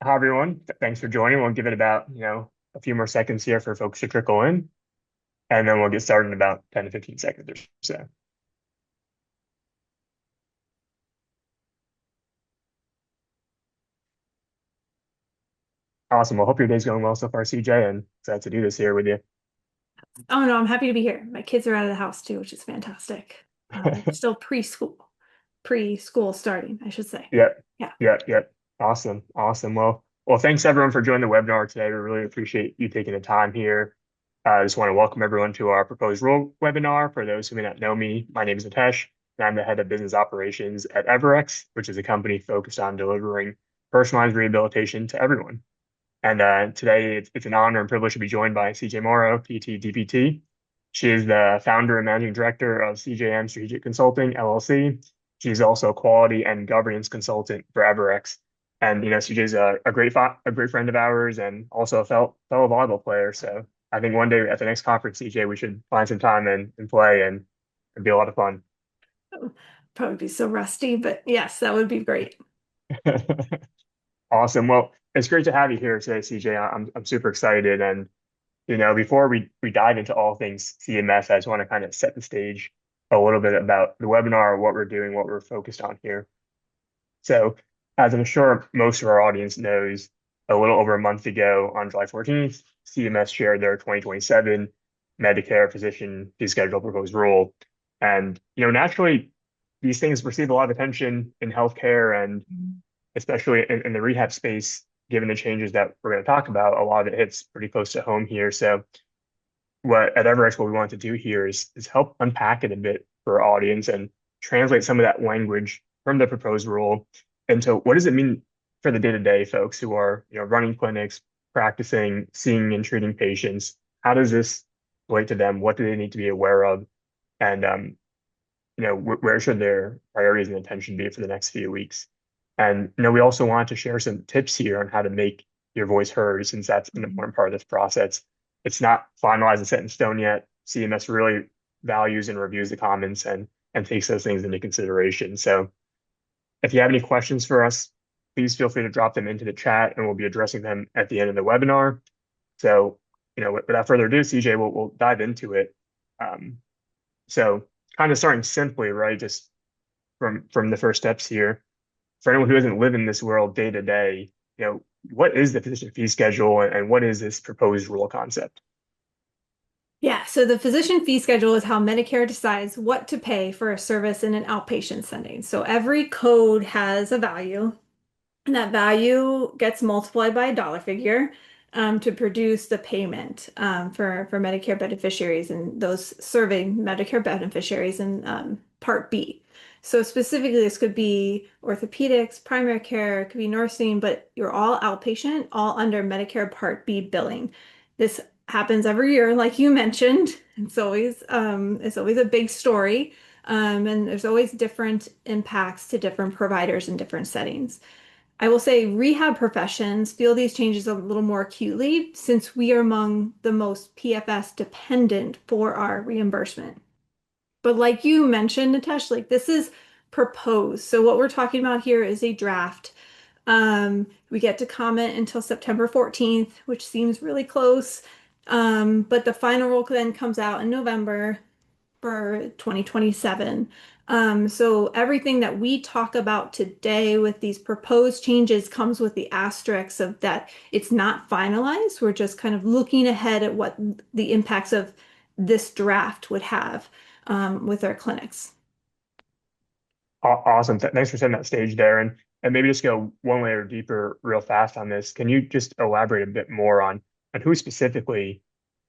Hi, everyone. Thanks for joining. We'll give it about, a few more seconds here for folks to trickle in, and then we'll get started in about 10 to 15 seconds or so. Awesome. Well, hope your day's going well so far, CJ, and excited to do this here with you. Oh no, I'm happy to be here. My kids are out of the house too, which is fantastic. Still preschool starting, I should say. Yep, Yeah. yep. Awesome, awesome. Well, thanks everyone for joining the webinar today. We really appreciate you taking the time here. I just want to welcome everyone to our proposed role webinar. For those who may not know me, my name is Natesh, and I'm the head of business operations at EverEx, which is a company focused on delivering personalized rehabilitation to everyone. And today it's an honor and privilege to be joined by CJ Morrow, PT DPT. She is the founder and managing director of CJM Strategic Consulting, LLC. She's also a quality and governance consultant for EverEx. And CJ's a great friend of ours and also a fellow volleyball player. So I think one day at the next conference, CJ, we should find some time and play and it'd be a lot of fun. Probably be so rusty, but yes, that would be great. Awesome. Well, it's great to have you here today, CJ. I'm super excited. And before we dive into all things CMS, I just want to kind of set the stage a little bit about the webinar, what we're doing, what we're focused on here. So, as I'm sure most of our audience knows, a little over a month ago on July 14th, CMS shared their 2027 Medicare physician fee schedule proposed rule. And, naturally, these things receive a lot of attention in healthcare and especially in the rehab space, given the changes that we're going to talk about, a lot of it hits pretty close to home here. So what at EverEx, what we want to do here is help unpack it a bit for our audience and translate some of that language from the proposed rule into what does it mean for the day-to-day folks who are, running clinics, practicing, seeing and treating patients. How does this relate to them? What do they need to be aware of? And where should their priorities and attention be for the next few weeks? And we also want to share some tips here on how to make your voice heard, since that's an important part of this process. It's not finalized and set in stone yet. CMS really values and reviews the comments and takes those things into consideration. So if you have any questions for us, please feel free to drop them into the chat and we'll be addressing them at the end of the webinar. So, without further ado, CJ, we'll dive into it. Um, so kind of starting simply, right? Just from the first steps here for anyone who doesn't live in this world day to day, what is the physician fee schedule and what is this proposed rule concept? Yeah, so the physician fee schedule is how Medicare decides what to pay for a service in an outpatient setting. So every code has a value, and that value gets multiplied by a dollar figure to produce the payment for Medicare beneficiaries and those serving Medicare beneficiaries in Part B. So specifically, this could be orthopedics, primary care, it could be nursing, but you're all outpatient, all under Medicare Part B billing. This happens every year, like you mentioned. It's always a big story, and there's always different impacts to different providers in different settings. I will say rehab professions feel these changes a little more acutely since we are among the most PFS dependent for our reimbursement. But like you mentioned, Natesh, like this is proposed. So what we're talking about here is a draft. We get to comment until September 14th, which seems really close. But the final rule then comes out in November for 2027. So everything that we talk about today with these proposed changes comes with the asterisks of that it's not finalized. We're just kind of looking ahead at what the impacts of this draft would have with our clinics. Awesome. Thanks for setting that stage there. And maybe just go one layer deeper real fast on this. Can you just elaborate a bit more on who specifically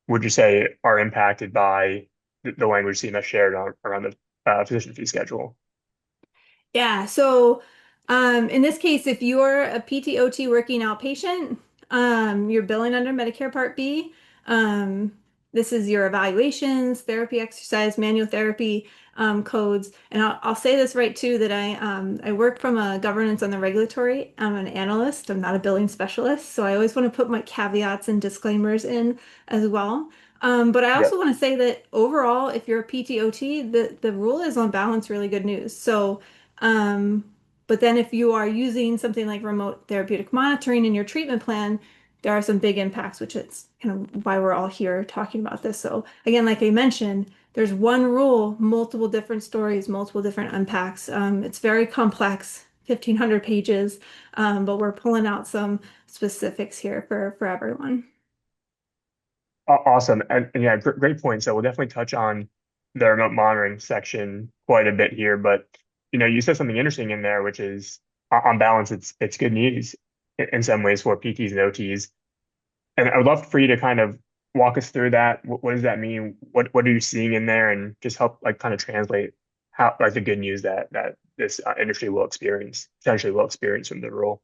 would you say are impacted by the language CMS shared around the physician fee schedule? Yeah, so in this case, if you're a PTOT working outpatient, you're billing under Medicare Part B. Um, this is your evaluations, therapy, exercise, manual therapy codes. And I'll say this right too that I work from a governance on the regulatory. I'm an analyst. I'm not a billing specialist, so I always want to put my caveats and disclaimers in as well. But I also Yep. want to say that overall, if you're a PTOT, the rule is on balance really good news. So um, But then if you are using something like remote therapeutic monitoring in your treatment plan, there are some big impacts, which is kind of why we're all here talking about this. So again, like I mentioned, there's one rule, multiple different stories, multiple different unpacks. It's very complex, 1,500 pages, but we're pulling out some specifics here for everyone. Awesome. And yeah, great point. So we'll definitely touch on the remote monitoring section quite a bit here, but you said something interesting in there, which is on balance, it's good news in some ways for PTs and OTs. And I would love for you to kind of walk us through that. What does that mean? What are you seeing in there, and just help like kind of translate how like the good news that this industry will experience, potentially will experience from the rule.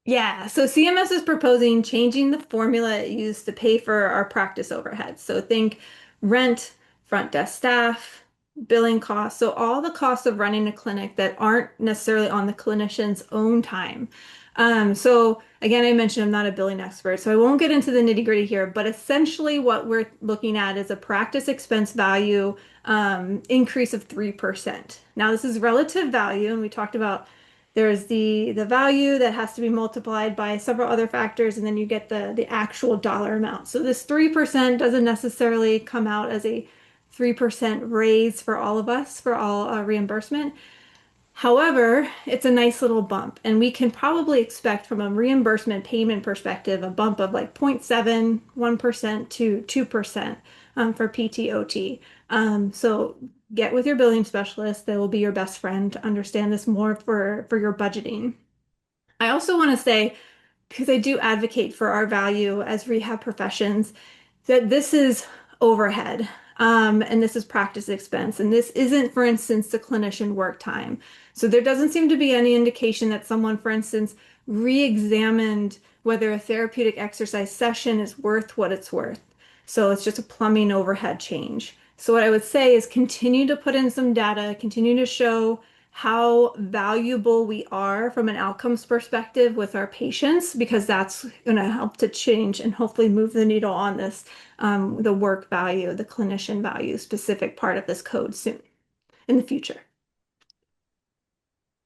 Yeah, so CMS is proposing changing the formula it used to pay for our practice overhead. So think rent, front desk staff, billing costs. So all the costs of running a clinic that aren't necessarily on the clinician's own time. So again, I mentioned I'm not a billing expert, so I won't get into the nitty-gritty here, but essentially what we're looking at is a practice expense value increase of 3%. Now, this is relative value, and we talked about there's the value that has to be multiplied by several other factors, and then you get the actual dollar amount. So this 3% doesn't necessarily come out as a 3% raise for all of us for all reimbursement. However, it's a nice little bump, and we can probably expect from a reimbursement payment perspective a bump of like 0.71% to 2% for PTOT. So get with your billing specialist. They will be your best friend to understand this more for your budgeting. I also want to say, because I do advocate for our value as rehab professions, that this is overhead. And this is practice expense. And this isn't, for instance, the clinician work time. So there doesn't seem to be any indication that someone, for instance, re-examined whether a therapeutic exercise session is worth what it's worth. So it's just a plumbing overhead change. So what I would say is continue to put in some data, continue to show how valuable we are from an outcomes perspective with our patients, because that's going to help to change and hopefully move the needle on this, the work value, the clinician value specific part of this code soon in the future.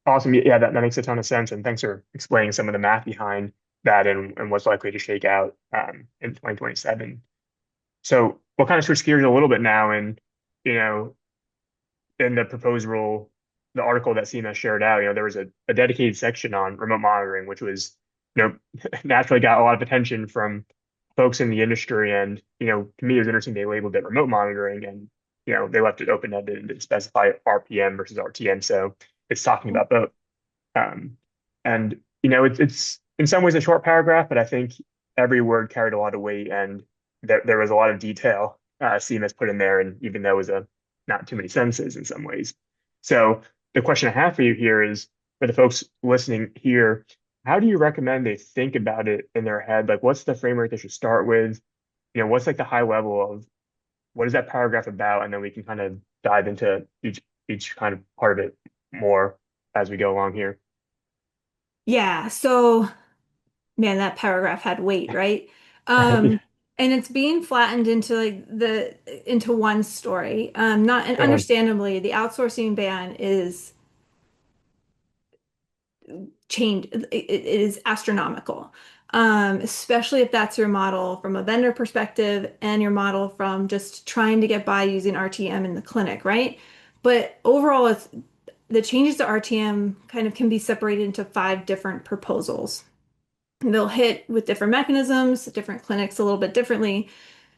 Awesome. Yeah, that makes a ton of sense. And thanks for explaining some of the math behind that and what's likely to shake out in 2027. So we'll kind of switch gears a little bit now. And, you know, in the proposed rule, the article that CMS shared out, there was a dedicated section on remote monitoring, which was, naturally got a lot of attention from folks in the industry. And, to me, it was interesting they labeled it remote monitoring and, they left it open-ended and didn't specify RPM versus RTM. So it's talking about both. Um, and, it's in some ways a short paragraph, but I think every word carried a lot of weight and there was a lot of detail CMS put in there. And even though it was not too many sentences in some ways. So the question I have for you here is for the folks listening here, how do you recommend they think about it in their head? Like, what's the framework they should start with? What's like the high level of what is that paragraph about? And then we can kind of dive into each kind of part of it more as we go along here. Yeah, so man, that paragraph had weight, right? Um, and it's being flattened into like the into one story. Not and Uh-huh. understandably, the outsourcing ban is change it is astronomical. Especially if that's your model from a vendor perspective and your model from just trying to get by using RTM in the clinic, right? But overall, it's the changes to RTM kind of can be separated into five different proposals. They'll hit with different mechanisms, different clinics a little bit differently.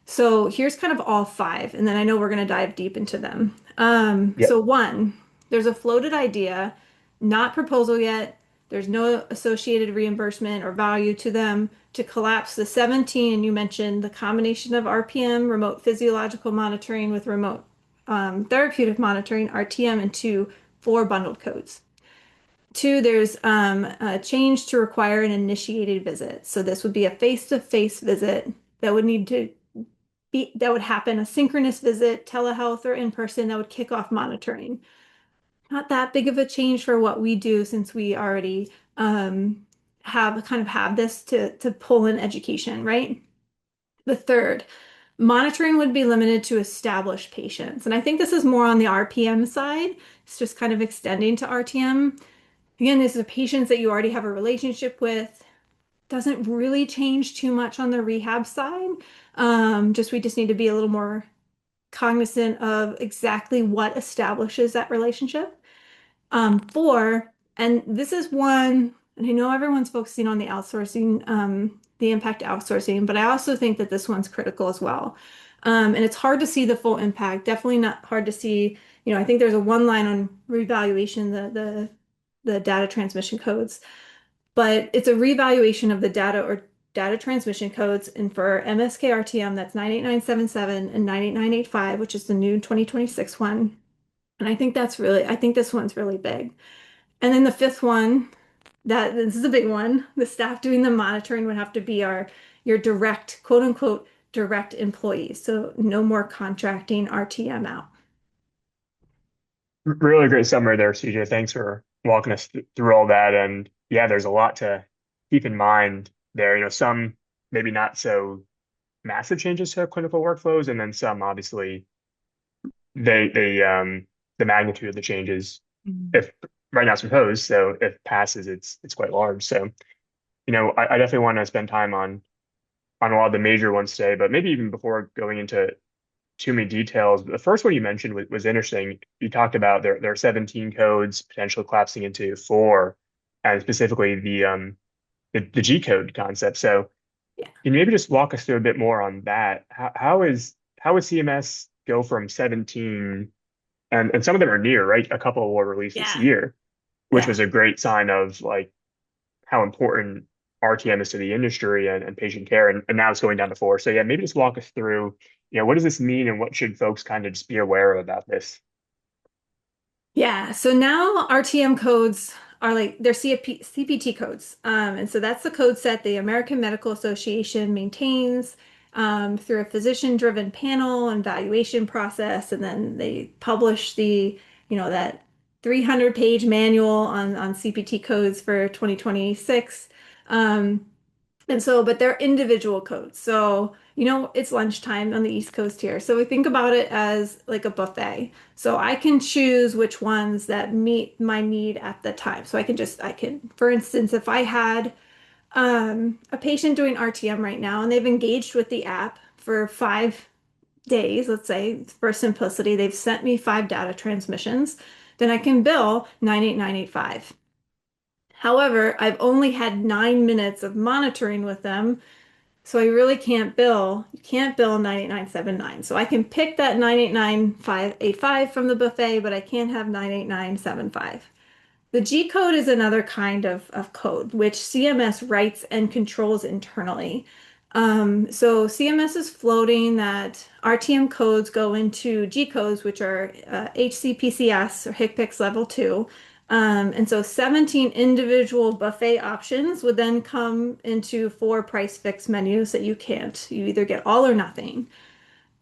So here's kind of all five, and then I know we're going to dive deep into them. So Yep. one, there's a floated idea, not proposal yet. There's no associated reimbursement or value to them to collapse the 17. And you mentioned the combination of RPM, remote physiological monitoring with remote therapeutic monitoring, RTM, into four bundled codes. Two, there's a change to require an initiated visit. So this would be a face-to-face visit that would need to that would happen, a synchronous visit, telehealth or in person that would kick off monitoring. Not that big of a change for what we do since we already have this to pull in education, right? The third, monitoring would be limited to established patients. And I think this is more on the RPM side. It's just kind of extending to RTM. Again, this is patients that you already have a relationship with. Doesn't really change too much on the rehab side. We just need to be a little more cognizant of exactly what establishes that relationship. Four, and this is one, and I know everyone's focusing on the outsourcing, the impact outsourcing, but I also think that this one's critical as well. And it's hard to see the full impact. Definitely not hard to see. I think there's a one line on revaluation, the data transmission codes, but it's a revaluation of the data or data transmission codes. And for MSK RTM, that's 98977 and 98985, which is the new 2026 one. And I think this one's really big. And then the fifth one, that this is a big one. The staff doing the monitoring would have to be your direct, quote unquote, direct employees. So no more contracting RTM out. Really great summary there, CJ. Thanks for walking us through all that. And yeah, there's a lot to keep in mind there. Some maybe not so massive changes to clinical workflows, and then some obviously the magnitude of the changes, Mhm. if right now it's proposed, so if passes, it's quite large. So, I definitely want to spend time on a lot of the major ones today, but maybe even before going into too many details. The first one you mentioned was interesting. You talked about there are 17 codes potentially collapsing into four, and specifically the G code concept. So Yeah. can you maybe just walk us through a bit more on that? How is CMS go from 17, and some of them are near, right? A couple will release this Yeah. year, which Yeah. was a great sign of like how important RTM is to the industry and patient care, and now it's going down to four. So yeah, maybe just walk us through, what does this mean and what should folks kind of just be aware of about this? Yeah, so now RTM codes are like they're CPT codes. And so that's the code set the American Medical Association maintains through a physician-driven panel and valuation process. And then they publish that 300-page manual on CPT codes for 2026. Um, but they're individual codes. So, it's lunchtime on the East Coast here. So we think about it as like a buffet. So I can choose which ones that meet my need at the time. So for instance, if I had a patient doing RTM right now and they've engaged with the app for 5 days, let's say for simplicity, they've sent me 5 data transmissions, then I can bill 98985. However, I've only had 9 minutes of monitoring with them, so I really you can't bill 98979. So I can pick that 989,585 from the buffet, but I can't have 98975. The G code is another kind of code, which CMS writes and controls internally. So CMS is floating that RTM codes go into G codes, which are HCPCS or HCPCS level 2. And so 17 individual buffet options would then come into 4 price fix menus that you can't. You either get all or nothing.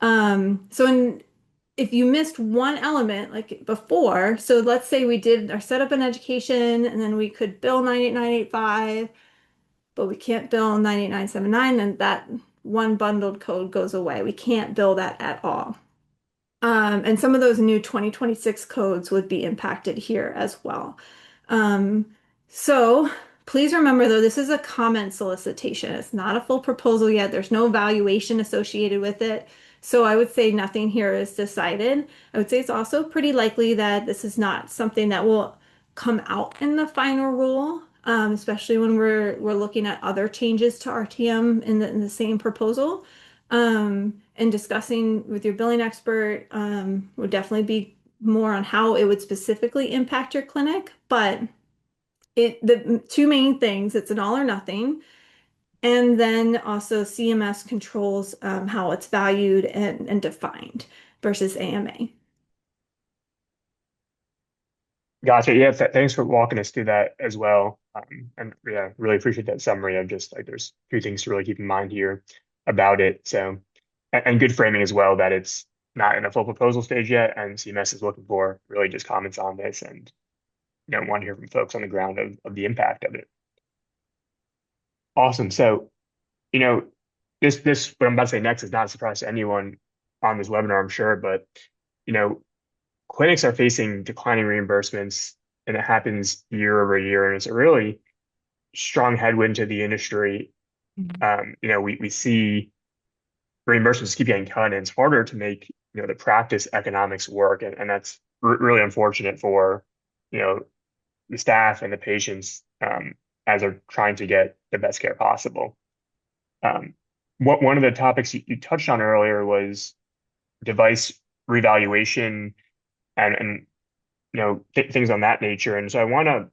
If you missed one element like before, so let's say we did our setup and education and then we could bill 98985, but we can't bill 98979, then that one bundled code goes away. We can't bill that at all. And some of those new 2026 codes would be impacted here as well. Um, so please remember though, this is a comment solicitation. It's not a full proposal yet. There's no valuation associated with it. So I would say nothing here is decided. I would say it's also pretty likely that this is not something that will come out in the final rule, especially when we're looking at other changes to RTM in the same proposal. And discussing with your billing expert would definitely be more on how it would specifically impact your clinic. But the two main things, it's an all or nothing. And then also CMS controls how it's valued and defined versus AMA. Gotcha. Yeah, thanks for walking us through that as well. And yeah, really appreciate that summary of just like there's two things to really keep in mind here about it. So, and good framing as well that it's not in a full proposal stage yet, and CMS is looking for really just comments on this, and want to hear from folks on the ground of the impact of it. Awesome. So, you know, this what I'm about to say next is not a surprise to anyone on this webinar, I'm sure, but you know, clinics are facing declining reimbursements and it happens year over year, and it's a really strong headwind to the industry. We see reimbursements keep getting cut, and it's harder to make the practice economics work, and that's really unfortunate for you know the staff and the patients as they're trying to get the best care possible. Um, one of the topics you touched on earlier was device revaluation and things on that nature. And so I want to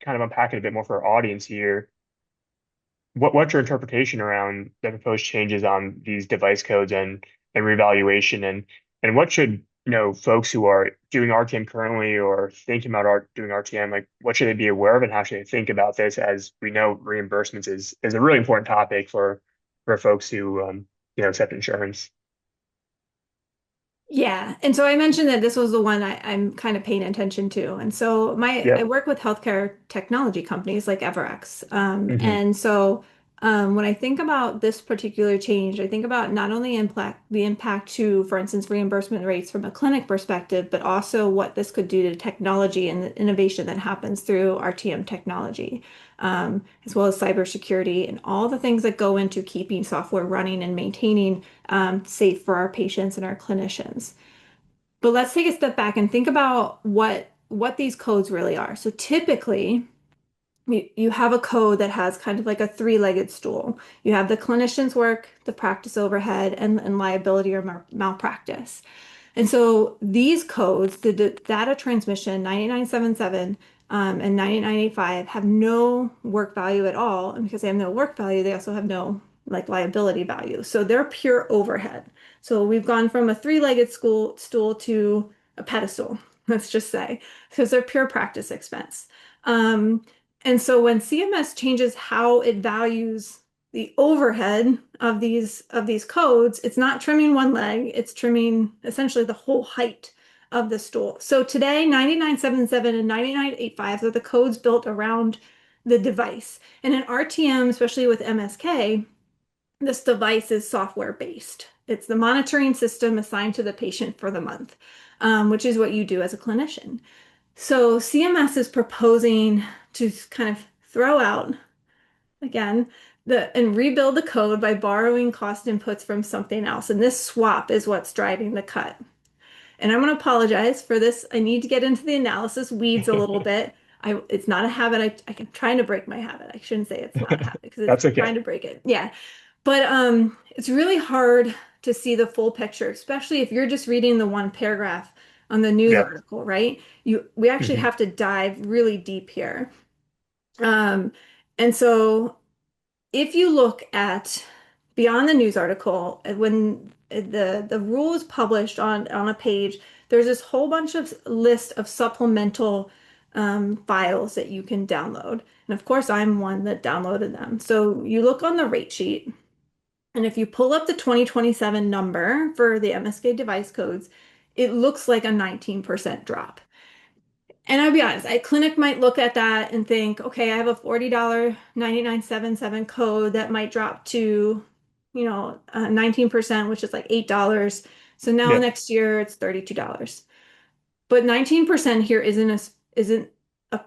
kind of unpack it a bit more for our audience here. What's your interpretation around the proposed changes on these device codes and revaluation, and what should folks who are doing RTM currently or thinking about doing RTM, like what should they be aware of and how should they think about this? As we know, reimbursements is a really important topic for folks who accept insurance. Yeah. And so I mentioned that this was the one I'm kind of paying attention to. And so I Yep. work with healthcare technology companies like EverEx. Hmm. And so when I think about this particular change, I think about not only the impact to, for instance, reimbursement rates from a clinic perspective, but also what this could do to technology and the innovation that happens through RTM technology, as well as cybersecurity and all the things that go into keeping software running and maintaining safe for our patients and our clinicians. But let's take a step back and think about what these codes really are. So typically, you have a code that has kind of like a three-legged stool. You have the clinician's work, the practice overhead, and liability or malpractice. And so these codes, the data transmission 9977 and 9985 have no work value at all. And because they have no work value, they also have no like liability value. So they're pure overhead. So we've gone from a three-legged stool to a pedestal, let's just say, because they're pure practice expense. Um, and so when CMS changes how it values the overhead of these codes, it's not trimming one leg, it's trimming essentially the whole height of the stool. So today, 9977 and 9985 are the codes built around the device. And in RTM, especially with MSK, this device is software based. It's the monitoring system assigned to the patient for the month, which is what you do as a clinician. So CMS is proposing to kind of throw out again and rebuild the code by borrowing cost inputs from something else. And this swap is what's driving the cut. And I'm going to apologize for this. I need to get into the analysis weeds a little bit. It's not a habit. I'm trying to break my habit. I shouldn't say it's not a habit because That's I'm trying okay. to break it. Yeah. But it's really hard to see the full picture, especially if you're just reading the one paragraph on the news Yep. article, right? We actually Hmm. have to dive really deep here. Um, and so if you look at beyond the news article, when the rule is published on a page, there's this whole bunch of list of supplemental files that you can download. And of course, I'm one that downloaded them. So you look on the rate sheet, and if you pull up the 2027 number for the MSK device codes, it looks like a 19% drop. And I'll be honest, a clinic might look at that and think, okay, I have a $40 9977 code that might drop to, 19%, which is like $8. So now Yep. next year it's $32. But 19% here isn't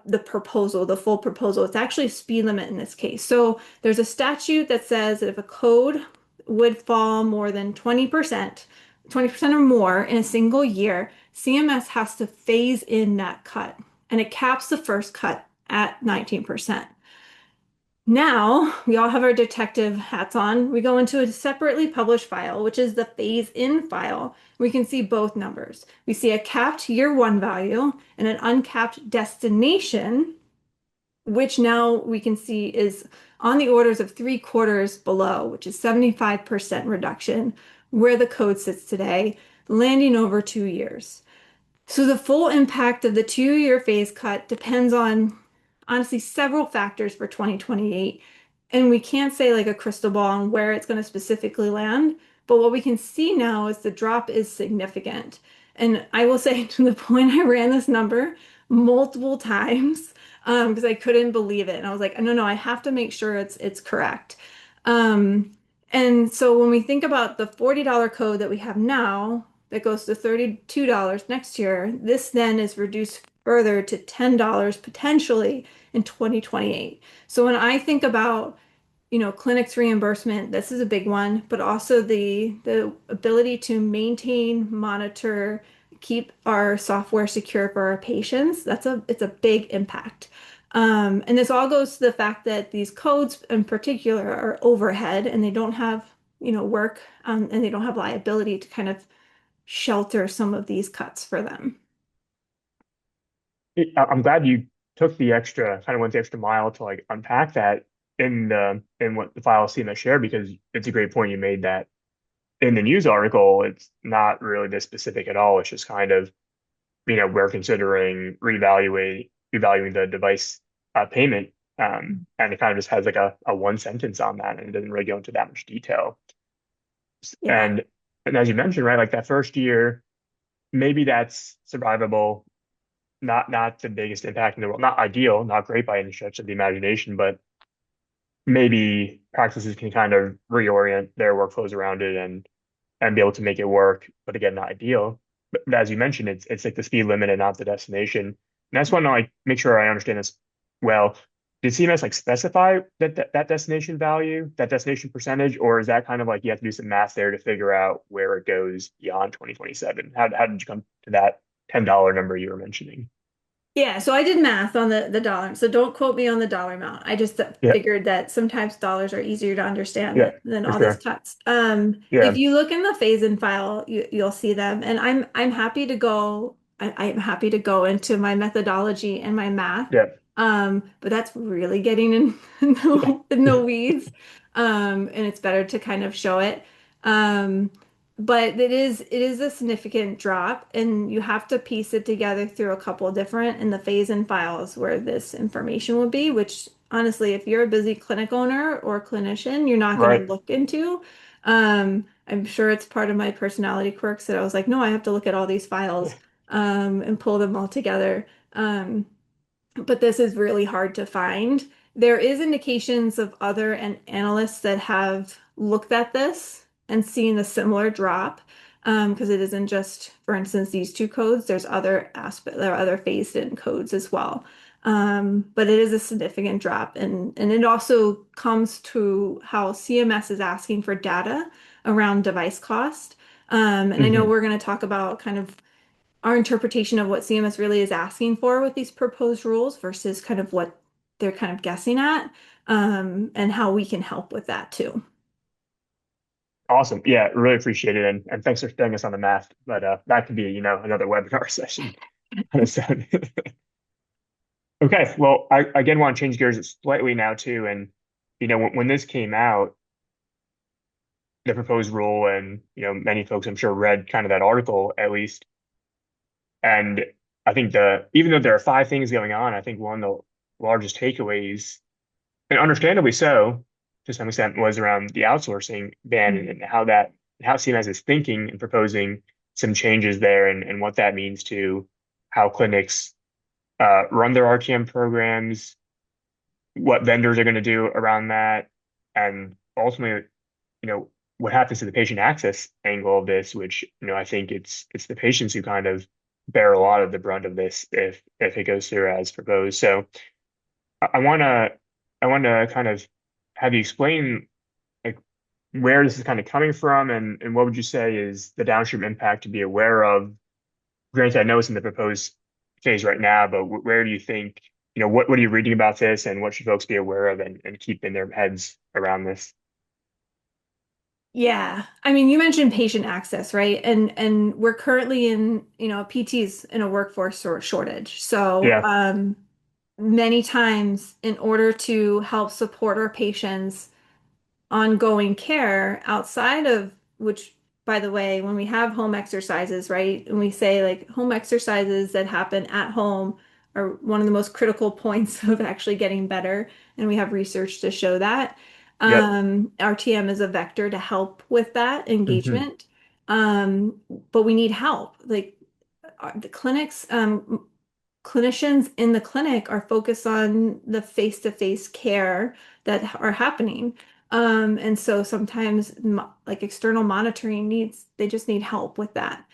the proposal, the full proposal. It's actually a speed limit in this case. So there's a statute that says that if a code would fall more than 20% or more in a single year, CMS has to phase in that cut. And it caps the first cut at 19%. Now we all have our detective hats on. We go into a separately published file, which is the phase in file. We can see both numbers. We see a capped year one value and an uncapped destination, which now we can see is on the orders of three-quarters below, which is 75% reduction where the code sits today, landing over 2 years. So the full impact of the 2 year phase cut depends on honestly several factors for 2028. And we can't say like a crystal ball on where it's going to specifically land. But what we can see now is the drop is significant. And I will say to the point I ran this number multiple times because I couldn't believe it. And I was like, no, no, I have to make sure it's correct. Um, and so when we think about the $40 code that we have now, that goes to $32 next year. This then is reduced further to $10 potentially in 2028. So when I think about, clinics reimbursement, this is a big one, but also the ability to maintain, monitor, keep our software secure for our patients, it's a big impact. And this all goes to the fact that these codes in particular are overhead and they don't have, work, and they don't have liability to kind of shelter some of these cuts for them. I'm glad you took the extra, kind of went the extra mile to like unpack that in what the file CMS shared, because it's a great point you made that in the news article, it's not really this specific at all. It's just kind of, we're considering revaluing the device payment. And it kind of just has like a one sentence on that, and it doesn't really go into that much detail. Yeah. And and as you mentioned, right, like that first year, maybe that's survivable, not the biggest impact in the world, not ideal, not great by any stretch of the imagination, but maybe practices can kind of reorient their workflows around it and be able to make it work. But again, not ideal. But as you mentioned, it's like the speed limit and not the destination. And I just want to like make sure I understand this well. Did CMS like specify that destination value, that destination percentage, or is that kind of like you have to do some math there to figure out where it goes beyond 2027? How did you come to that $10 number you were mentioning? Yeah, so I did math on the dollar. So don't quote me on the dollar amount. I just Yeah, figured that sometimes dollars are easier to understand yeah, than for all these sure. cuts. If Yeah, you look in the phase-in file, you'll see them. And I'm happy to go. I'm happy to go into my methodology and my math. yeah, But that's really getting in, in the weeds. And it's better to kind of show it. Um, but it is a significant drop, and you have to piece it together through a couple different in the phase-in files where this information would be, which honestly, if you're a busy clinic owner or clinician, you're not going to right. look into. I'm sure it's part of my personality quirks that I was like, no, I have to look at all these files, and pull them all together. But this is really hard to find. There is indications of other analysts that have looked at this and seen a similar drop, because it isn't just, for instance, these two codes. There are other phased-in codes as well. But it is a significant drop, and it also comes to how CMS is asking for data around device cost. And I know Hmm. we're going to talk about kind of our interpretation of what CMS really is asking for with these proposed rules versus kind of what they're kind of guessing at, and how we can help with that too. Awesome. Yeah, really appreciate it. And thanks for staying us on the math. But that could be, another webinar session on its own. Okay. Well, I again want to change gears slightly now too. And, when this came out, the proposed rule, and, many folks I'm sure read kind of that article at least. And I think even though there are five things going on, I think one of the largest takeaways, and understandably so, to some extent, was around the outsourcing ban and how CMS is thinking and proposing some changes there, and what that means to how clinics run their RTM programs, what vendors are going to do around that, and ultimately, you know, what happens to the patient access angle of this, which, I think it's the patients who kind of bear a lot of the brunt of this if it goes through as proposed. So I want to kind of have you explain like where this is kind of coming from, and what would you say is the downstream impact to be aware of? Granted, I know it's in the proposed phase right now, but where do you think, what are you reading about this, and what should folks be aware of and keep in their heads around this? Yeah. I mean, you mentioned patient access, right? And we're currently in, PTs in a workforce shortage. So, Yeah. many times in order to help support our patients ongoing care outside of which, by the way, when we have home exercises, right, and we say like home exercises that happen at home are one of the most critical points of actually getting better, and we have research to show that. Yep. RTM is a vector to help with that Hmm. engagement. Um, but we need help. Like the clinicians in the clinic are focused on the face-to-face care that are happening. And so sometimes like external monitoring they just need help with that.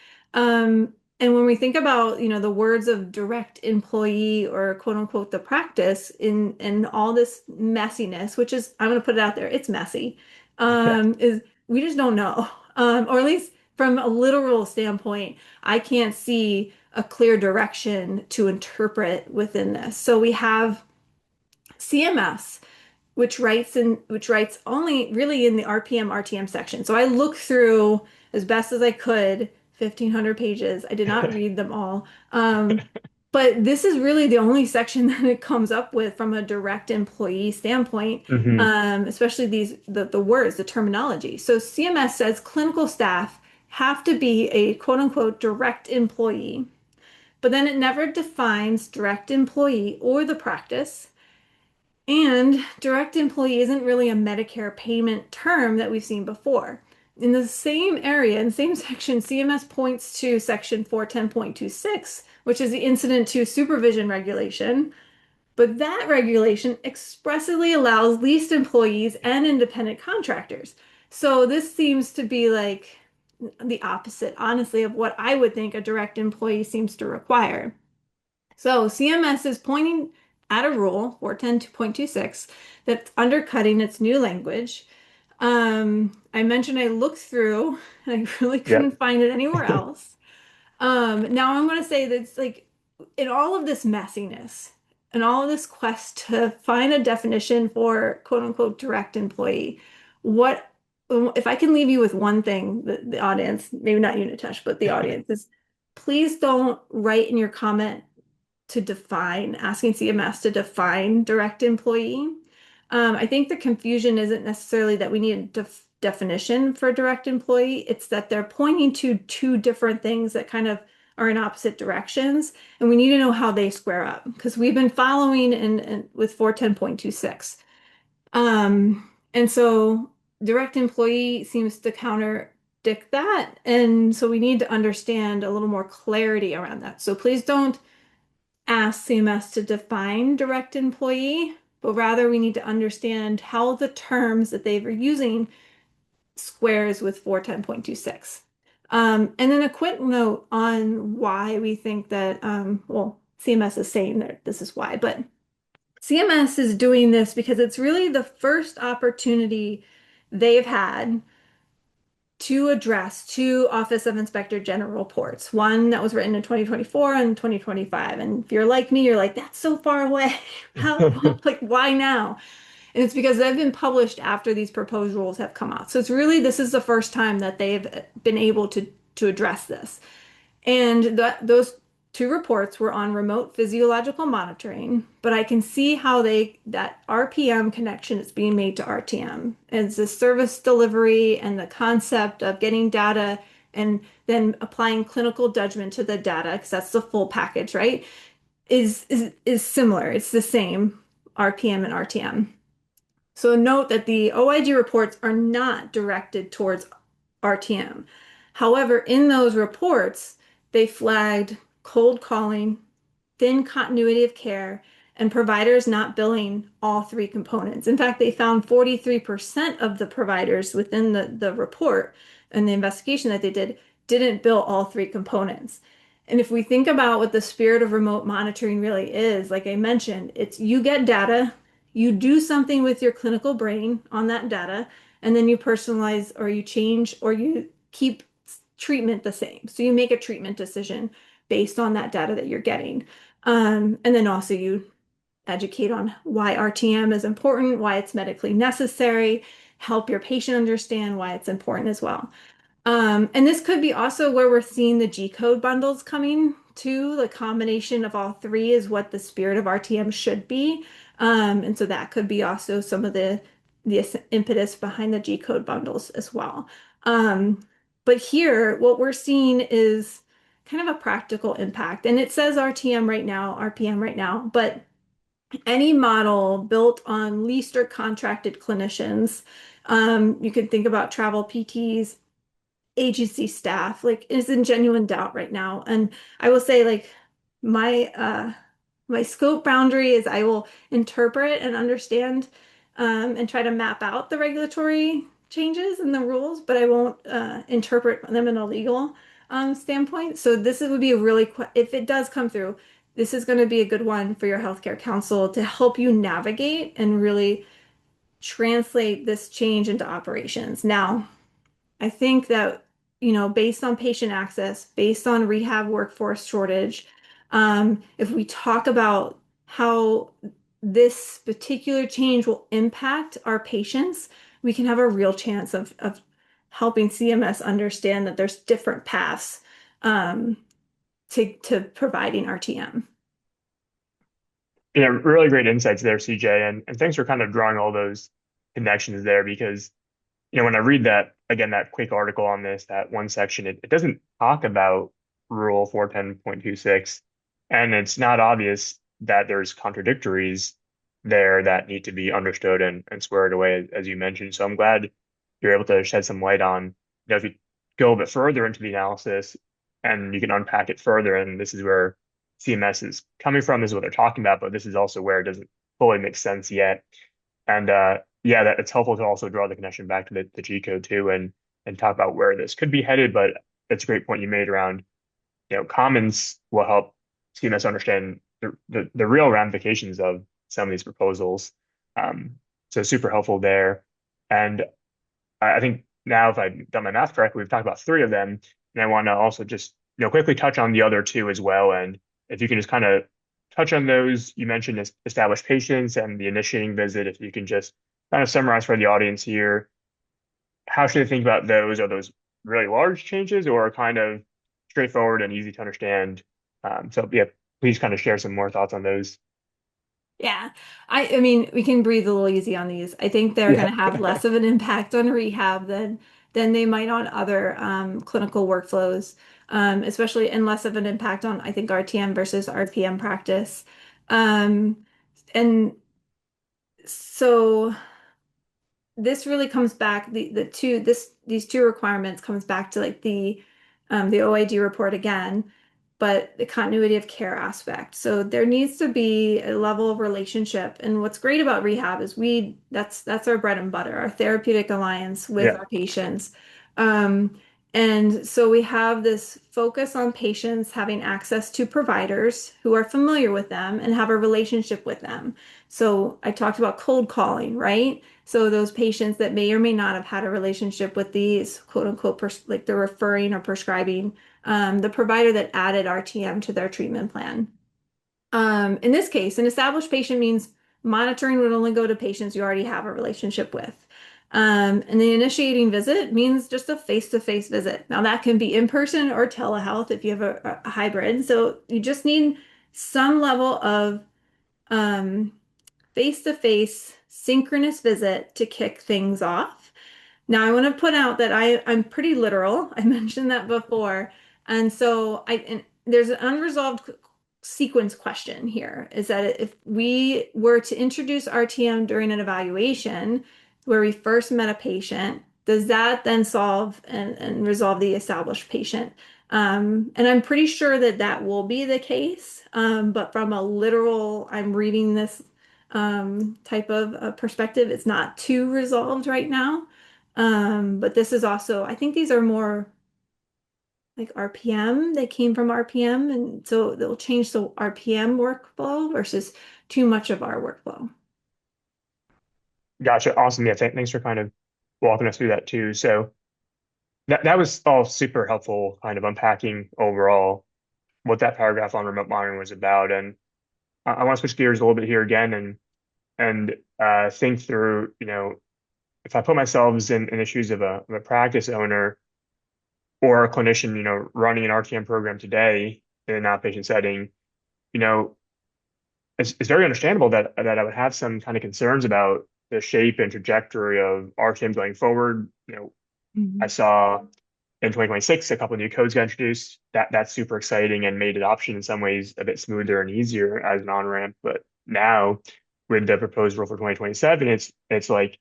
And when we think about, the words of direct employee or quote unquote the practice in all this messiness, which is, I'm going to put it out there, it's messy, Yeah. is we just don't know. Or at least from a literal standpoint, I can't see a clear direction to interpret within this. So we have CMS, which writes only really in the RPM RTM section. So I looked through as best as I could 1,500 pages. I did not read them all. But this is really the only section that it comes up with from a direct employee standpoint, Hmm. especially the words, the terminology. So CMS says clinical staff have to be a quote unquote direct employee, but then it never defines direct employee or the practice. And direct employee isn't really a Medicare payment term that we've seen before. In the same area, in the same section, CMS points to section 410.26, which is the incident to supervision regulation. But that regulation expressly allows leased employees and independent contractors. So this seems to be like the opposite, honestly, of what I would think a direct employee seems to require. So CMS is pointing at a rule, 410.26, that's undercutting its new language. I mentioned I looked through and I really Yep. couldn't find it anywhere else. Now I'm going to say that it's like in all of this messiness and all of this quest to find a definition for quote unquote direct employee, what if I can leave you with one thing, the audience, maybe not you, Natesh, but the audience is please don't write in your comment to define, asking CMS to define direct employee. I think the confusion isn't necessarily that we need a definition for direct employee, it's that they're pointing to two different things that kind of are in opposite directions, and we need to know how they square up because we've been following in with 410.26. And so direct employee seems to contradict that, and so we need to understand a little more clarity around that. So please don't ask CMS to define direct employee, but rather we need to understand how the terms that they were using squares with 410.26. And then a quick note on why we think that, well, CMS is saying that this is why, but CMS is doing this because it's really the first opportunity they've had to address two Office of Inspector General reports, one that was written in 2024 and 2025. And if you're like me, you're like, that's so far away. How, like, why now? And it's because they've been published after these proposed rules have come out. So it's really, this is the first time that they've been able to address this. And those two reports were on remote physiological monitoring, but I can see how that RPM connection is being made to RTM. It's the service delivery and the concept of getting data and then applying clinical judgment to the data, because that's the full package, right? Is similar. It's the same RPM and RTM. So note that the OIG reports are not directed towards RTM. However, in those reports, they flagged cold calling, thin continuity of care, and providers not billing all three components. In fact, they found 43% of the providers within the report and the investigation that they didn't bill all three components. And if we think about what the spirit of remote monitoring really is, like I mentioned, it's you get data, you do something with your clinical brain on that data, and then you personalize or you change or you keep treatment the same. So you make a treatment decision based on that data that you're getting. And then also you educate on why RTM is important, why it's medically necessary, help your patient understand why it's important as well. And this could be also where we're seeing the G code bundles coming to. The combination of all three is what the spirit of RTM should be. And so that could be also some of the impetus behind the G code bundles as well. But here, what we're seeing is kind of a practical impact. And it says RTM right now, RPM right now, but any model built on leased or contracted clinicians, you can think about travel PTs, agency staff, like is in genuine doubt right now. And I will say like my my scope boundary is I will interpret and understand and try to map out the regulatory changes and the rules, but I won't interpret them in a legal. standpoint. So would be a really, if it does come through, this is going to be a good one for your healthcare council to help you navigate and really translate this change into operations. Now, I think that, based on patient access, based on rehab workforce shortage, if we talk about how this particular change will impact our patients, we can have a real chance of helping CMS understand that there's different paths um, to providing RTM. Yeah, really great insights there, CJ, and thanks for kind of drawing all those connections there because when I read that again, that quick article on this, that one section, it doesn't talk about Rule 410.26, and it's not obvious that there's contradictories there that need to be understood and squared away, as you mentioned. So I'm glad you're able to shed some light on, if you go a bit further into the analysis and you can unpack it further, and this is where CMS is coming from, this is what they're talking about, but this is also where it doesn't fully make sense yet. And yeah, that it's helpful to also draw the connection back to the G code too, and talk about where this could be headed. But it's a great point you made around, comments will help CMS understand the real ramifications of some of these proposals. So super helpful there. And I think now, if I've done my math correctly, we've talked about three of them, and I want to also just quickly touch on the other two as well. And if you can just kind of touch on those, you mentioned established patients and the initiating visit. If you can just kind of summarize for the audience here, how should they think about those? Are those really large changes or kind of straightforward and easy to understand? So yeah, please kind of share some more thoughts on those. Yeah. I mean, we can breathe a little easy on these. I think they're going Yeah. to have less of an impact on rehab than they might on other clinical workflows, especially and less of an impact on, I think, RTM versus RPM practice. Um, and so this really comes back these two requirements comes back to like the OID report again, but the continuity of care aspect. So there needs to be a level of relationship. And what's great about rehab is that's our bread and butter, our therapeutic alliance with Yeah. our patients. Um, and so we have this focus on patients having access to providers who are familiar with them and have a relationship with them. So I talked about cold calling, right? So those patients that may or may not have had a relationship with these quote unquote, like the referring or prescribing, the provider that added RTM to their treatment plan. In this case, an established patient means monitoring would only go to patients you already have a relationship with. And the initiating visit means just a face-to-face visit. Now that can be in person or telehealth if you have a hybrid. So you just need some level of um, face-to-face synchronous visit to kick things off. Now, I want to put out that I'm pretty literal. I mentioned that before. And there's an unresolved sequence question here is that if we were to introduce RTM during an evaluation where we first met a patient, does that then solve and resolve the established patient? And I'm pretty sure that that will be the case. But from a literal, I'm reading this type of perspective, it's not too resolved right now. But this is also, I think these are more like RPM. They came from RPM, and so they'll change the RPM workflow versus too much of our workflow. Gotcha. Awesome. Yeah. Thanks for kind of walking us through that too. So that was all super helpful, kind of unpacking overall what that paragraph on remote monitoring was about. And I want to switch gears a little bit here again and think through, if I put myself in the shoes of a practice owner or a clinician, running an RTM program today in an outpatient setting, you know, it's very understandable that I would have some kind of concerns about the shape and trajectory of RTM going forward. I Mhm. saw in 2026 a couple of new codes got introduced. That's super exciting and made adoption in some ways a bit smoother and easier as an on-ramp. But now with the proposed rule for 2027, it's like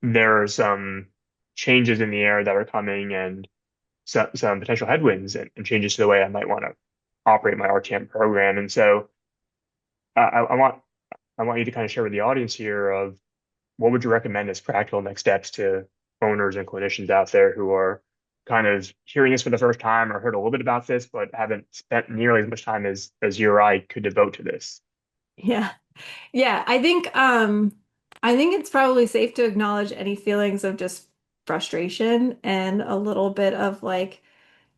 there are some changes in the air that are coming and some potential headwinds and changes to the way I might want to operate my RTM program. And so I want you to kind of share with the audience here of what would you recommend as practical next steps to owners and clinicians out there who are kind of hearing this for the first time or heard a little bit about this, but haven't spent nearly as much time as you or I could devote to this. Yeah. Yeah, I think it's probably safe to acknowledge any feelings of just frustration and a little bit of like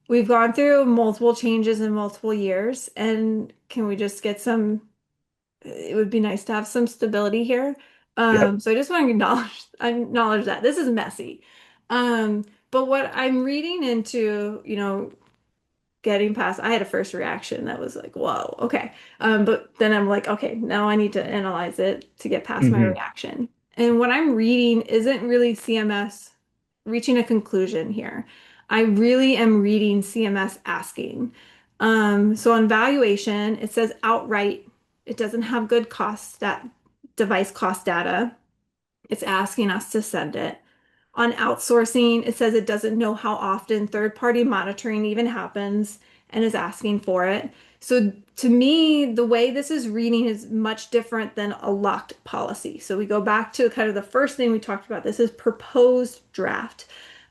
we've gone through multiple changes in multiple years, and can we just get some, it would be nice to have some stability here. Yep. So I just want to acknowledge that this is messy. But what I'm reading into, getting past, I had a first reaction that was like, whoa, okay. But then I'm like, okay, now I need to analyze it to get past my Hmm. reaction. And what I'm reading isn't really CMS reaching a conclusion here. I really am reading CMS asking. So on valuation, it says outright, it doesn't have good device cost data. It's asking us to send it. On outsourcing, it says it doesn't know how often third-party monitoring even happens and is asking for it. So to me, the way this is reading is much different than a locked policy. So we go back to kind of the first thing we talked about. This is proposed draft.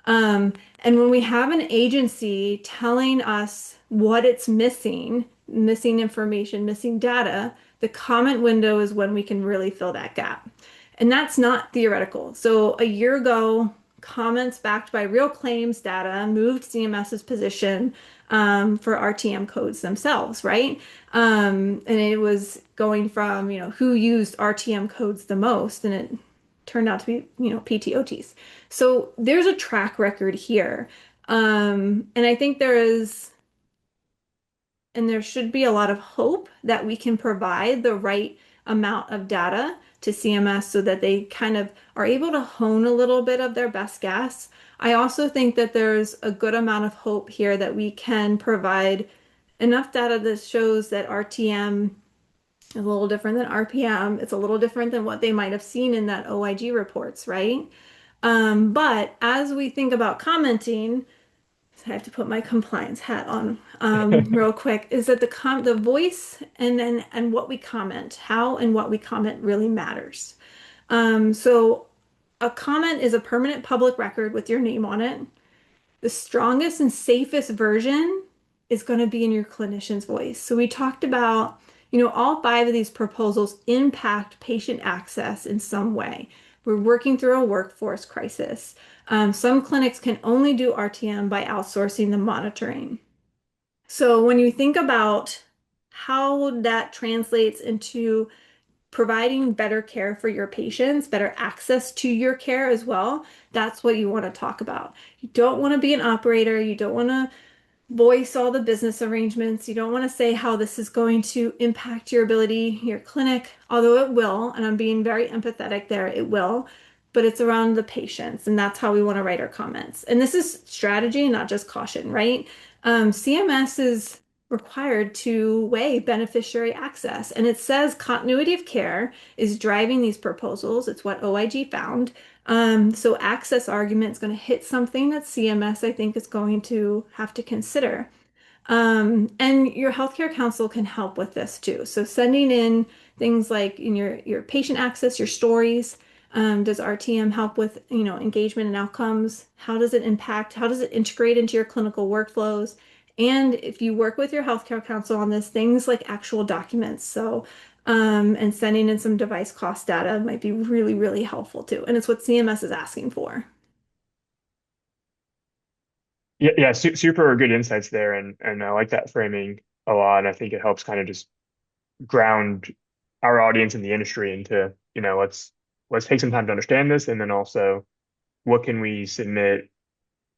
And when we have an agency telling us what it's missing, missing information, missing data, the comment window is when we can really fill that gap. And that's not theoretical. So a year ago, comments backed by real claims data moved CMS's position for RTM codes themselves, right? And it was going from, who used RTM codes the most, and it turned out to be, PTOTs. So there's a track record here. And I think there should be a lot of hope that we can provide the right amount of data to CMS so that they kind of are able to hone a little bit of their best guess. I also think that there's a good amount of hope here that we can provide enough data that shows that RTM is a little different than RPM. It's a little different than what they might have seen in that OIG reports, right? But as we think about commenting, I have to put my compliance hat on real quick, is that the voice and what we comment, how and what we comment really matters. So a comment is a permanent public record with your name on it. The strongest and safest version is going to be in your clinician's voice. So we talked about, all five of these proposals impact patient access in some way. We're working through a workforce crisis. Some clinics can only do RTM by outsourcing the monitoring. So when you think about how that translates into providing better care for your patients, better access to your care as well, that's what you want to talk about. You don't want to be an operator. You don't want to voice all the business arrangements. You don't want to say how this is going to impact your ability, your clinic, although it will, and I'm being very empathetic there, it will, but it's around the patients, and that's how we want to write our comments. And this is strategy, not just caution, right? CMS is required to weigh beneficiary access, and it says continuity of care is driving these proposals. It's what OIG found. So access argument is going to hit something that CMS, I think, is going to have to consider. And your healthcare council can help with this too. So sending in things like in your patient access, your stories. Does RTM help with, engagement and outcomes? How does it impact? How does it integrate into your clinical workflows? And if you work with your healthcare council on this, things like actual documents. So, and sending in some device cost data might be really, really helpful too. And it's what CMS is asking for. Yeah, yeah, super good insights there, and I like that framing a lot. And I think it helps kind of just ground our audience in the industry into, let's take some time to understand this, and then also what can we submit.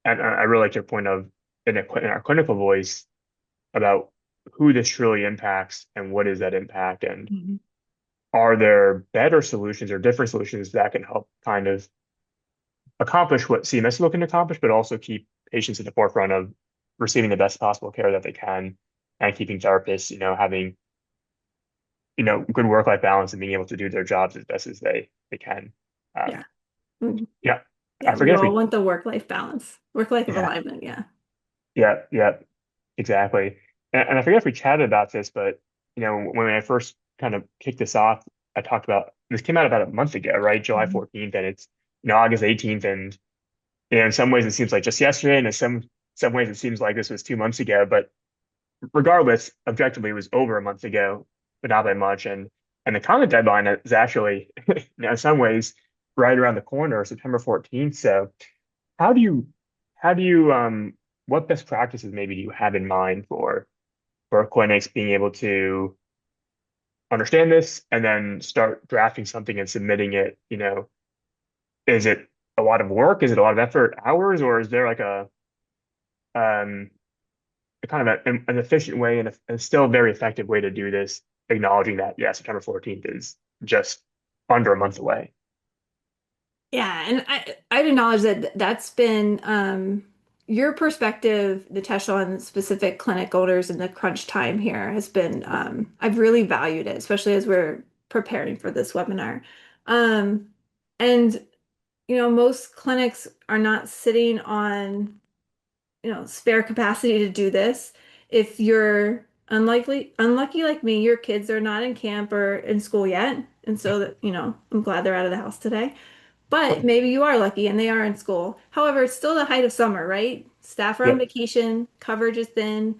And I really like your point of in our clinical voice about who this truly impacts and what is that impact, and Mhm. are there better solutions or different solutions that can help kind of accomplish what CMS is looking to accomplish, but also keep patients at the forefront of receiving the best possible care that they can, and keeping therapists, having, good work-life balance and being able to do their jobs as best as they can. Yeah. Um, Mhm. yeah, I Yeah, we forget if all we, want the work-life balance, work-life yeah, alignment. Yeah. yeah, exactly. And I forget if we chatted about this, but when I first kind of kicked this off, I talked about this came out about a month ago, right? July Mhm. 14th, and it's August 18th, and in some ways it seems like just yesterday, and in some ways it seems like this was 2 months ago. But regardless, objectively, it was over a month ago, but not by much. And the comment deadline is actually, in some ways, right around the corner, September 14th. So how do you how do you what best practices maybe do you have in mind for clinics being able to understand this and then start drafting something and submitting it? Is it a lot of work? Is it a lot of effort, hours, or is there like um a kind of an efficient way and a still very effective way to do this, acknowledging that, yeah, September 14th is just under a month away. Yeah, and I'd acknowledge that that's been your perspective, Natesh, on specific clinic owners and the crunch time here has been I've really valued it, especially as we're preparing for this webinar. Um, and most clinics are not sitting on spare capacity to do this. If you're unlucky like me, your kids are not in camp or in school yet, and so that I'm glad they're out of the house today. But maybe you are lucky and they are in school. However, it's still the height of summer, right? Staff are on Yep. vacation, coverage is thin.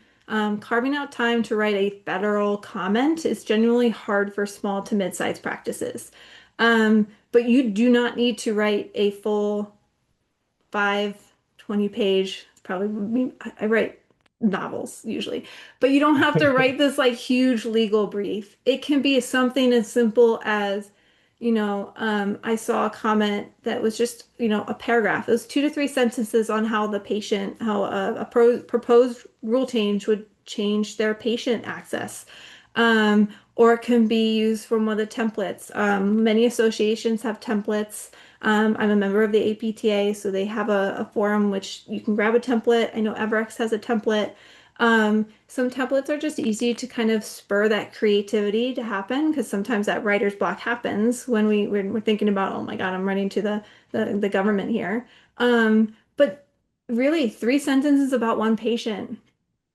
Carving out time to write a federal comment is genuinely hard for small to mid-sized practices. But you do not need to write a full 5 20 page. It's probably me. I write novels usually, but you don't have to write this like huge legal brief. It can be something as simple as, I saw a comment that was just, a paragraph. It was 2 to 3 sentences on how a proposed rule change would change their patient access. Or it can be used from one of the templates. Many associations have templates. I'm a member of the APTA, so they have a forum which you can grab a template. I know EverEx has a template. Some templates are just easy to kind of spur that creativity to happen because sometimes that writer's block happens when we're thinking about, oh my God, I'm running to the government here. But really, 3 sentences about one patient.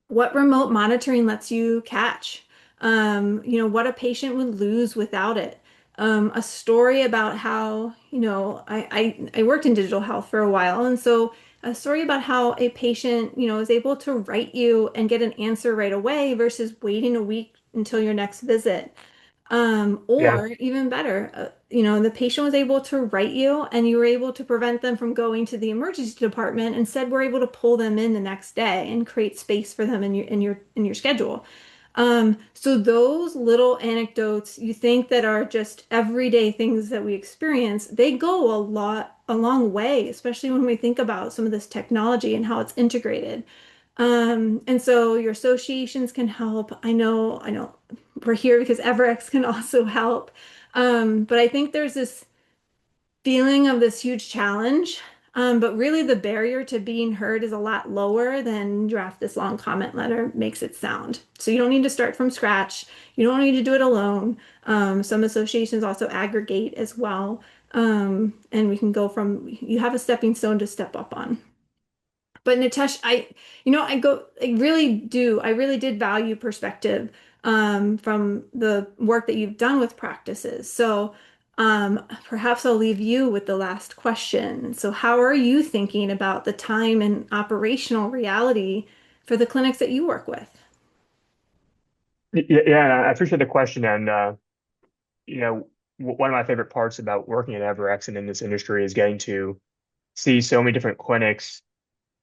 What remote monitoring lets you catch? What a patient would lose without it. A story about how, I worked in digital health for a while, and so a story about how a patient, is able to write you and get an answer right away versus waiting a week until your next visit. Yeah. Or even better, the patient was able to write you and you were able to prevent them from going to the emergency department. Instead, we're able to pull them in the next day and create space for them in your schedule. So those little anecdotes you think that are just everyday things that we experience, they go a long way, especially when we think about some of this technology and how it's integrated. And so your associations can help. I know we're here because EverEx can also help. But I think there's this feeling of this huge challenge. But really the barrier to being heard is a lot lower than draft this long comment letter makes it sound. So you don't need to start from scratch. You don't need to do it alone. Some associations also aggregate as well. And we can go from, you have a stepping stone to step up on. But Nitesh, I really did value perspective from the work that you've done with practices. So perhaps I'll leave you with the last question. So how are you thinking about the time and operational reality for the clinics that you work with? Yeah, I appreciate the question. And one of my favorite parts about working at EverEx and in this industry is getting to see so many different clinics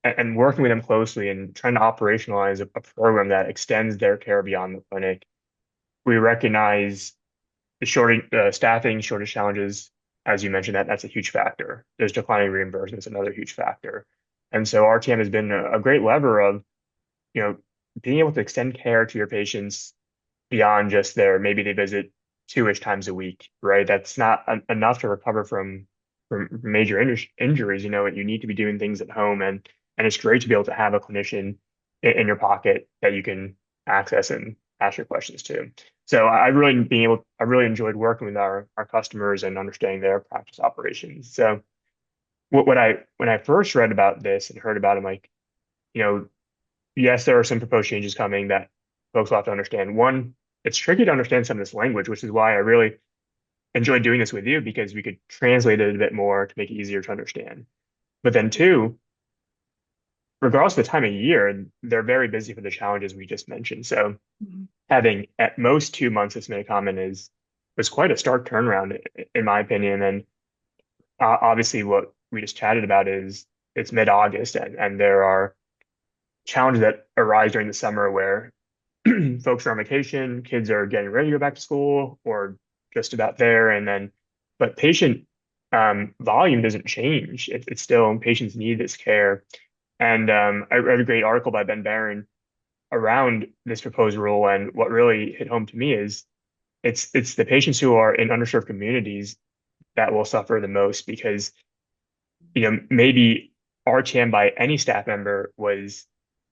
and working with them closely and trying to operationalize a program that extends their care beyond the clinic. We recognize the staffing shortage challenges, as you mentioned, that's a huge factor. There's declining reimbursements, another huge factor. And so RTM has been a great lever of, you know, being able to extend care to your patients beyond just maybe they visit two-ish times a week, right? That's not enough to recover from major injuries. You need to be doing things at home, and it's great to be able to have a clinician in your pocket that you can access and ask your questions to. So I really enjoyed working with our customers and understanding their practice operations. So when I first read about this and heard about it, I'm like, you know, yes, there are some proposed changes coming that folks will have to understand. One, it's tricky to understand some of this language, which is why I really enjoyed doing this with you because we could translate it a bit more to make it easier to understand. But then two, regardless of the time of year, they're very busy for the challenges we just mentioned. So Mhm. having at most 2 months of submit comment is was quite a stark turnaround in my opinion. And obviously what we just chatted about is it's mid-August and there are challenges that arise during the summer where folks are on vacation, kids are getting ready to go back to school or just about there. And then, but patient volume doesn't change. It's still patients need this care. And I read a great article by Ben Barron around this proposed rule. And what really hit home to me is it's the patients who are in underserved communities that will suffer the most because, maybe RTM by any staff member was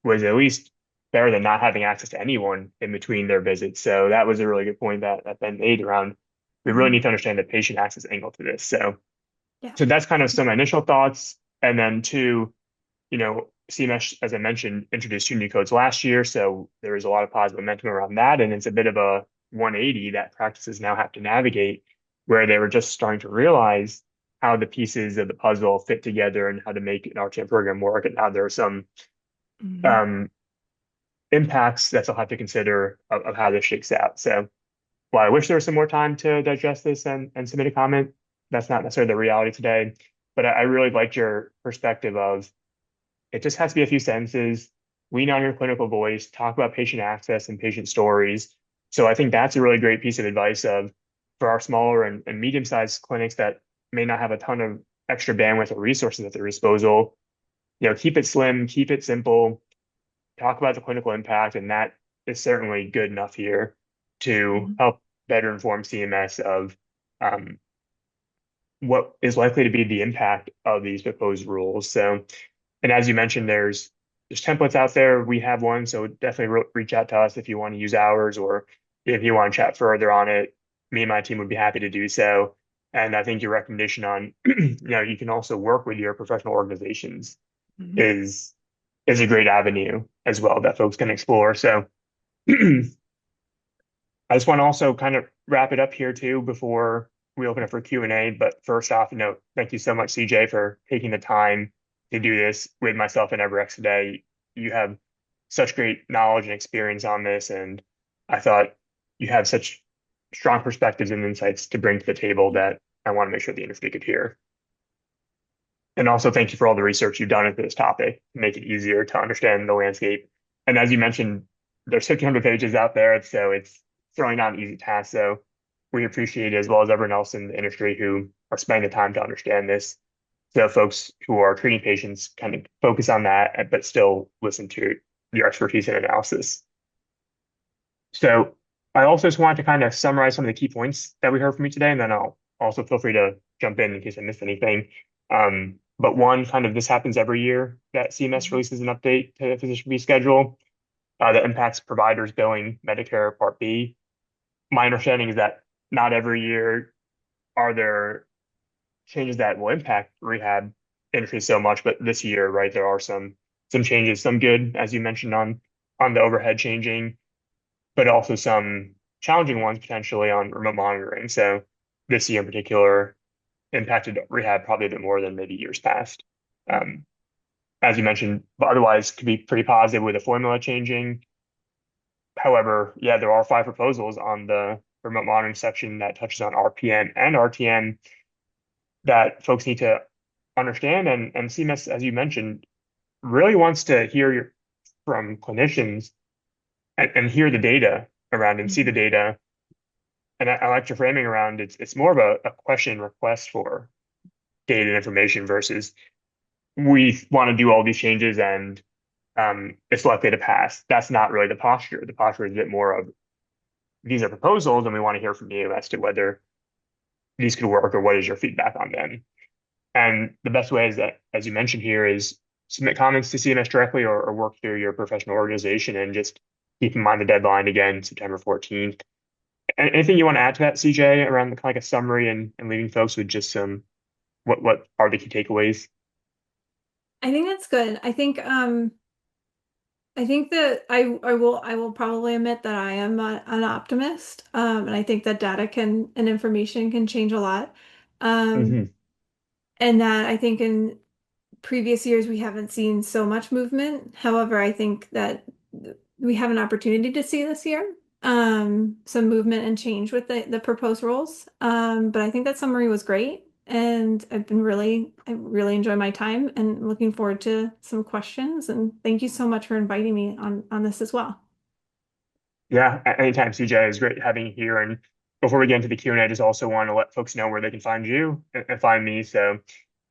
at least better than not having access to anyone in between their visits. So that was a really good point that Ben made around we really need Mhm. to understand the patient access angle to this. Yeah. So that's kind of some initial thoughts. And then two, CMS, as I mentioned, introduced two new codes last year. So there is a lot of positive momentum around that. And it's a bit of a 180 that practices now have to navigate, where they were just starting to realize how the pieces of the puzzle fit together and how to make an RTM program work. And now there are some Mhm. um, impacts that they'll have to consider of how this shakes out. So while I wish there was some more time to digest this and submit a comment, that's not necessarily the reality today. But I really liked your perspective of it just has to be a few sentences, lean on your clinical voice, talk about patient access and patient stories. So I think that's a really great piece of advice of for our smaller and medium-sized clinics that may not have a ton of extra bandwidth or resources at their disposal. Keep it slim, keep it simple, talk about the clinical impact, and that is certainly good enough here to Mhm. help better inform CMS of um, what is likely to be the impact of these proposed rules. So, and as you mentioned, there's templates out there. We have one, so definitely reach out to us if you want to use ours or if you want to chat further on it. Me and my team would be happy to do so. And I think your recommendation on, you can also work with your professional organizations Mhm. is is a great avenue as well that folks can explore. So I just want to also kind of wrap it up here too before we open up for Q&A. But first off, thank you so much, CJ, for taking the time to do this with myself and EverEx today. You have such great knowledge and experience on this, and I thought you have such strong perspectives and insights to bring to the table that I want to make sure the industry could hear. And also thank you for all the research you've done into this topic to make it easier to understand the landscape. And as you mentioned, there's 1,500 pages out there, so it's certainly not an easy task. So we appreciate it as well as everyone else in the industry who are spending the time to understand this. So folks who are treating patients kind of focus on that, but still listen to your expertise and analysis. So I also just wanted to kind of summarize some of the key points that we heard from you today, and then I'll also feel free to jump in case I missed anything. But one, kind of this happens every year that CMS Mhm. releases an update to the physician fee schedule that impacts providers billing Medicare Part B. My understanding is that not every year are there changes that will impact rehab industry so much, but this year, right, there are some changes, some good, as you mentioned on the overhead changing, but also some challenging ones potentially on remote monitoring. So this year in particular impacted rehab probably a bit more than maybe years past. Um, as you mentioned, but otherwise could be pretty positive with the formula changing. However, yeah, there are five proposals on the remote monitoring section that touches on RPM and RTM that folks need to understand. And CMS, as you mentioned, really wants to hear from clinicians and hear the data around and see the Mhm. data. And I like your framing around it's more of a question request for data and information versus we want to do all these changes and it's likely to pass. That's not really the posture. The posture is a bit more of these are proposals and we want to hear from you as to whether these could work or what is your feedback on them. And the best way is that, as you mentioned here, is submit comments to CMS directly or work through your professional organization and just keep in mind the deadline again, September 14th. Anything you want to add to that, CJ, around the kind of like a summary and leaving folks with just some what are the key takeaways? I think that's good. I think that I will probably admit that I am an optimist. And I think that data can and information can change a lot. Um Hmm. and that I think in previous years we haven't seen so much movement. However, I think that we have an opportunity to see this year some movement and change with the proposed rules. But I think that summary was great, and I really enjoy my time and looking forward to some questions. And thank you so much for inviting me on this as well. Yeah, anytime, CJ. It's great having you here. And before we get into the Q&A, I just also want to let folks know where they can find you and find me. So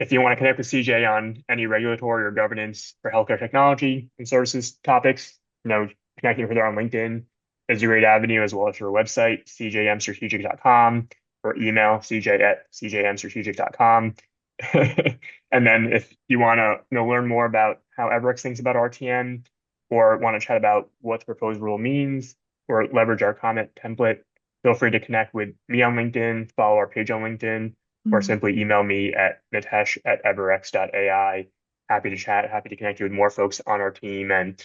if you want to connect with CJ on any regulatory or governance for healthcare technology and services topics, connecting with her on LinkedIn is a great avenue, as well as her website, cjmstrategic.com, or email cj@cjmstrategic.com. And then if you want to learn more about how EverEx thinks about RTM, or want to chat about what the proposed rule means, or leverage our comment template, feel free to connect with me on LinkedIn, follow our page on LinkedIn, or Mhm. simply email me at natesh@everex.ai. Happy to chat, happy to connect you with more folks on our team and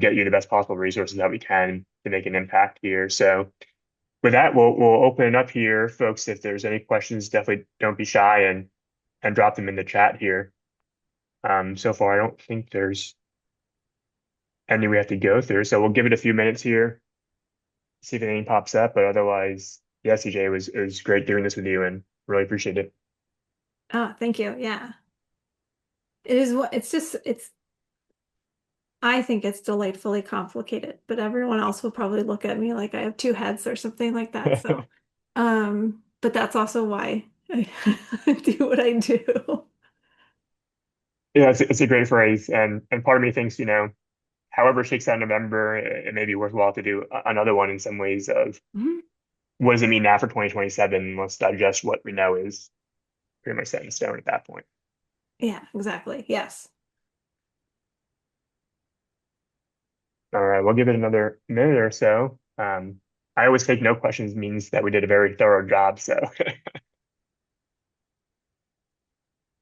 get you the best possible resources that we can to make an impact here. So with that, we'll open it up here, folks. If there's any questions, definitely don't be shy and drop them in the chat here. So far, I don't think there's any we have to go through. So we'll give it a few minutes here, see if anything pops up. But otherwise, yeah, CJ, it was great doing this with you and really appreciate it. Oh, thank you. Yeah. It is what I think it's delightfully complicated, but everyone else will probably look at me like I have two heads or something like that. So, but that's also why I do what I do. Yeah, it's a great phrase, and part of me thinks, however it shakes out in November, it may be worthwhile to do another one in some ways of Mhm. what does it mean now for 2027? Let's digest what we know is pretty much set in stone at that point. Yeah, exactly. Yes. All right, we'll give it another minute or so. I always take no questions means that we did a very thorough job. So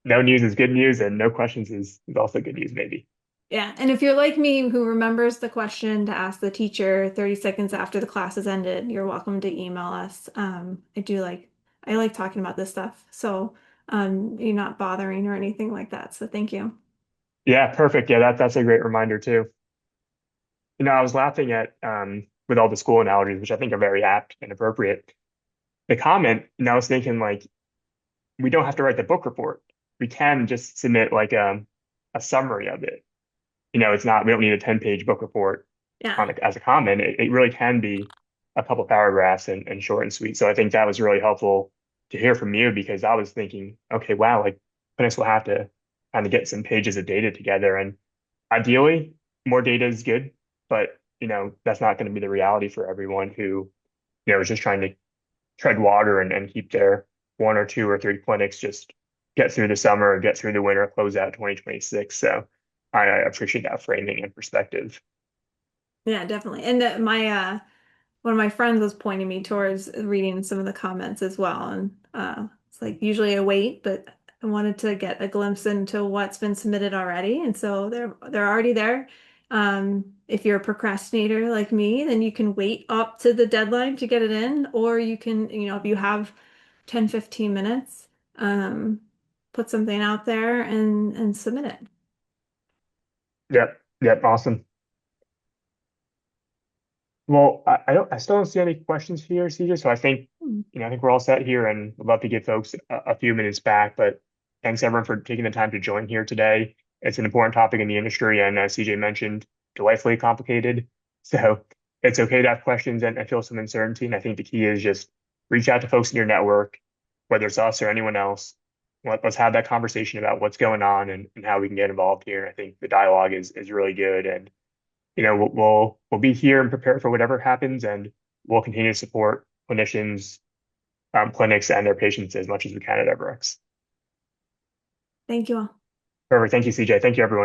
no news is good news, and no questions is also good news, maybe. Yeah. And if you're like me who remembers the question to ask the teacher 30 seconds after the class has ended, you're welcome to email us. I like talking about this stuff. So, you're not bothering or anything like that. So thank you. Yeah, perfect. Yeah, that's a great reminder too. I was laughing at with all the school analogies, which I think are very apt and appropriate. The comment, I was thinking like we don't have to write the book report. We can just submit like a summary of it. It's not, we don't need a 10-page book report Yeah. as a comment. It really can be a couple paragraphs and short and sweet. So I think that was really helpful to hear from you, because I was thinking, okay, wow, like clinics will have to kind of get some pages of data together. And ideally, more data is good, but that's not going to be the reality for everyone who, is just trying to tread water and keep their one or two or three clinics, just get through the summer, get through the winter, close out 2026. So I appreciate that framing and perspective. Yeah, definitely. And one of my friends was pointing me towards reading some of the comments as well. And it's like usually I wait, but I wanted to get a glimpse into what's been submitted already. And so they're already there. If you're a procrastinator like me, then you can wait up to the deadline to get it in, or you can, if you have 10, 15 minutes, um, put something out there and submit it. Yep. Yep. Awesome. Well, I still don't see any questions here, CJ. So Hmm. I think we're all set here, and would love to give folks a few minutes back. But thanks everyone for taking the time to join here today. It's an important topic in the industry, and as CJ mentioned, delightfully complicated. So it's okay to have questions and feel some uncertainty. And I think the key is just reach out to folks in your network, whether it's us or anyone else. Let's have that conversation about what's going on and how we can get involved here. I think the dialogue is really good, and we'll be here and prepare for whatever happens, and we'll continue to support clinicians, clinics, and their patients as much as we can at EverEx. Thank you all. Perfect. Thank you, CJ. Thank you, everyone.